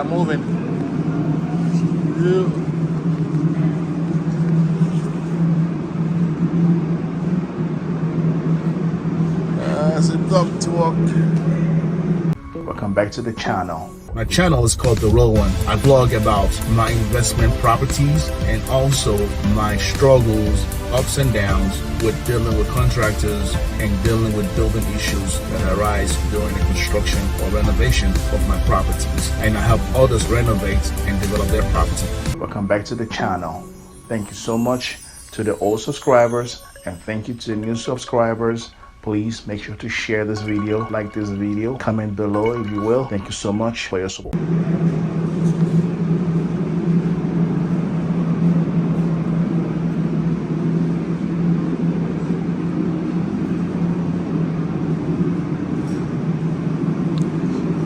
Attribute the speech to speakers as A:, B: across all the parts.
A: I'm moving. Yeah. It's a ductwork. Welcome back to the channel. My channel is called The Rilwan. I vlog about my investment properties and also my struggles, ups and downs with dealing with contractors and dealing with building issues that arise during the construction or renovation of my properties. And I help others renovate and develop their property. Welcome back to the channel. Thank you so much to the old subscribers and thank you to the new subscribers. Please make sure to share this video, like this video, comment below if you will. Thank you so much for your support.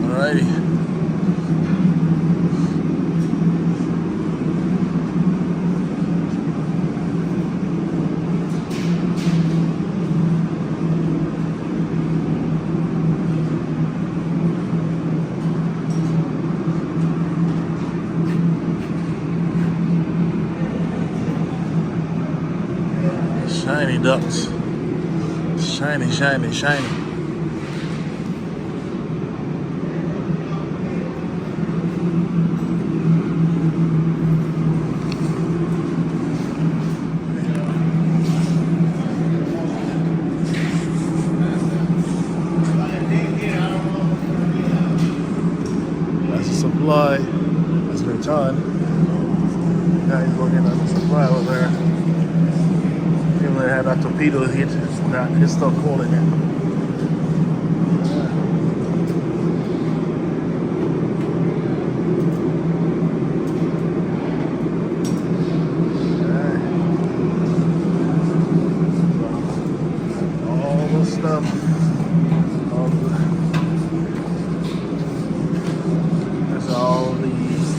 A: Alrighty. Shiny ducks. Shiny, shiny, shiny. That's a supply. That's been done. Guys working on the supply over there. Even though they had that torpedo hit, it's still calling it. All the stuff. There's all these.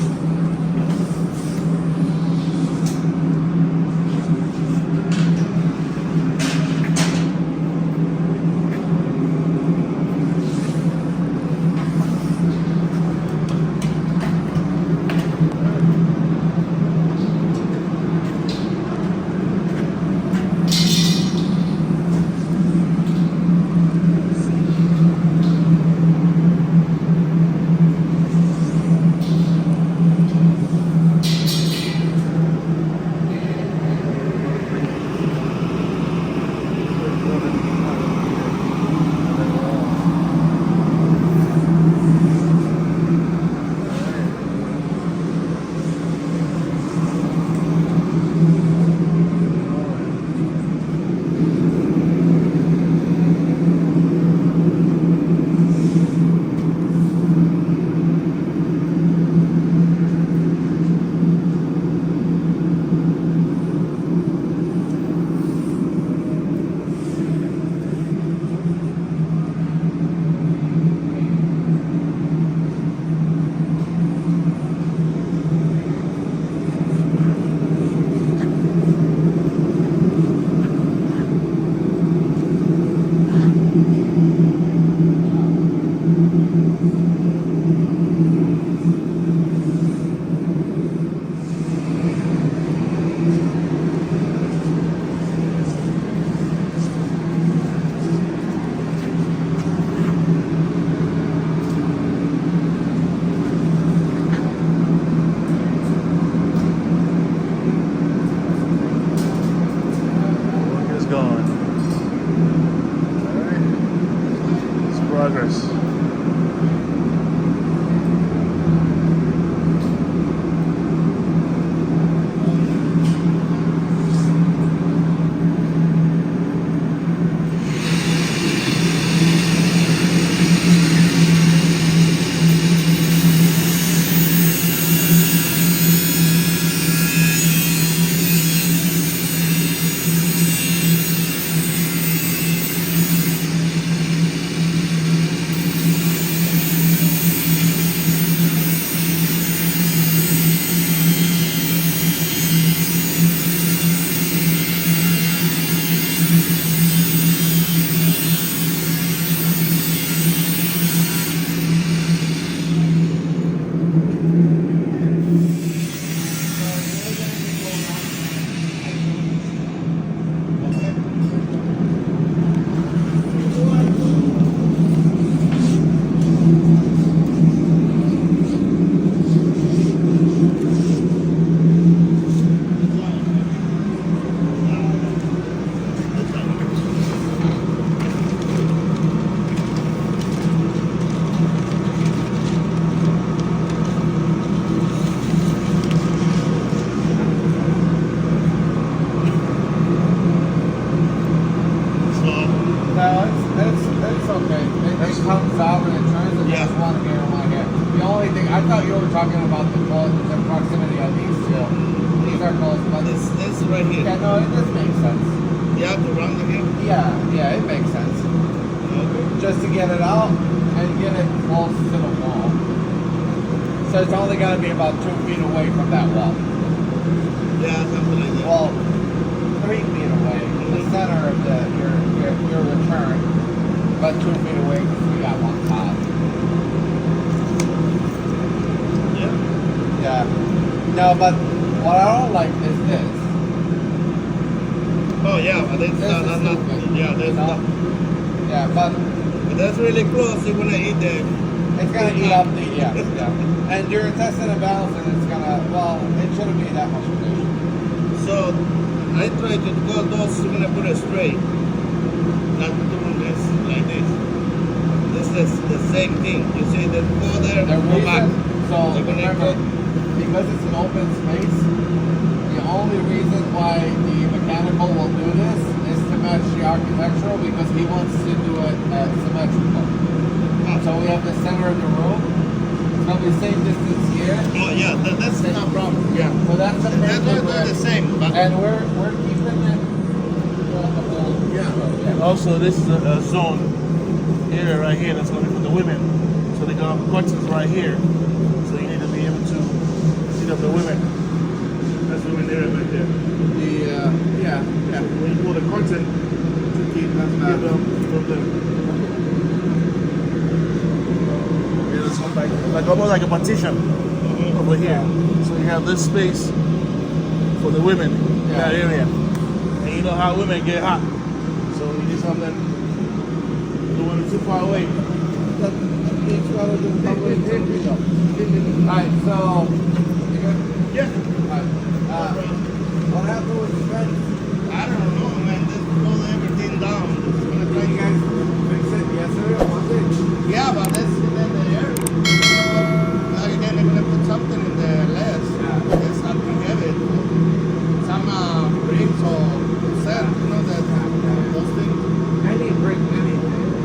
B: is right here.
C: Yeah, no, it does make sense.
B: You have to run it here.
C: Yeah, it makes sense.
B: Okay.
C: Just to get it out and get it close to the wall. So it's only got to be about 2 feet away from that wall.
B: Yeah, something like that.
C: Well, 3 feet away from the center of your return, but 2 feet away because we got one top.
B: Yeah.
C: Yeah. No, but what I don't like is this.
B: Oh yeah, but it's
C: This is
B: not.
C: stupid,
B: Yeah,
C: you
B: that's
C: know?
B: not.
C: Yeah, but
B: But that's really close. You're gonna eat the.
C: it's gonna eat up the yeah. And your intestinal valves, and it's gonna it shouldn't be that much pollution.
B: So I try to go those. You're gonna put it straight, not doing this like this. This is the same thing. You see that go there,
C: The
B: go back.
C: reason, so
B: You're gonna
C: remember,
B: go-
C: because it's an open space, the only reason why the mechanical will do this is to match the architectural because he wants to do it symmetrical. So we have the center of the room. It's gonna be the same distance here.
B: Oh yeah, that's not a problem. Yeah.
C: So that's the
B: They're the same, but
C: and we're keeping it throughout the whole.
B: yeah.
D: Also, this is a zone area right here that's going to be for the women. So they got curtains right here. So you need to be able to see up the women. That's the women area right there.
C: Yeah.
D: When you pull the curtain to keep them from the like almost like a partition over here. So you have this space for the women in that area. And you know how women get hot. So you need something. You don't want it too far away.
C: Alright, so you good?
B: Yeah.
C: Alright. What happened with the fence?
B: I don't know, man. Just pull everything down. It's gonna try
C: You guys fix it yesterday or Monday?
B: Yeah, but that's in the air. Again, they're gonna put something in the less.
C: Yeah.
B: It's not too heavy. Some bricks or sand, you know that those things.
C: Any brick, any.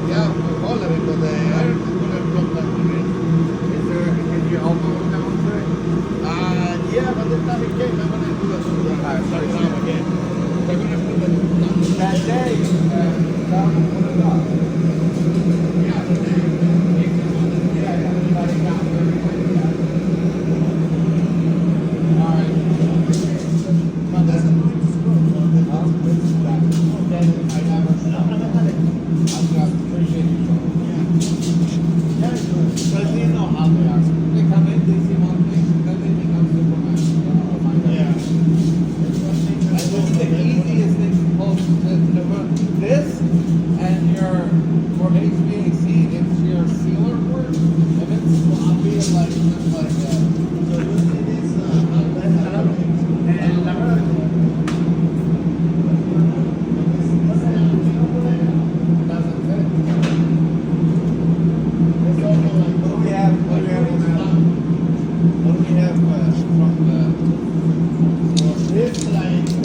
B: Yeah, all of it, but the air is gonna block that brick.
C: Is there, can you help me with that one today?
B: Yeah, but this time it came. I'm gonna do a start it out again. They're gonna put it
C: That day, that one put it up.
B: yeah, the day.
C: Everybody got everybody got it. Alright.
B: But that's a good school.
C: I appreciate you. Because you know how they are. They come in, they see one thing, then they become Superman.
B: Yeah.
C: And it's the easiest thing to do. This and your, for HVAC, it's your sealer work. If it's sloppy, like, just like that.
B: So you see this
C: And doesn't fit.
B: it's also like
C: What do we have from the
B: this like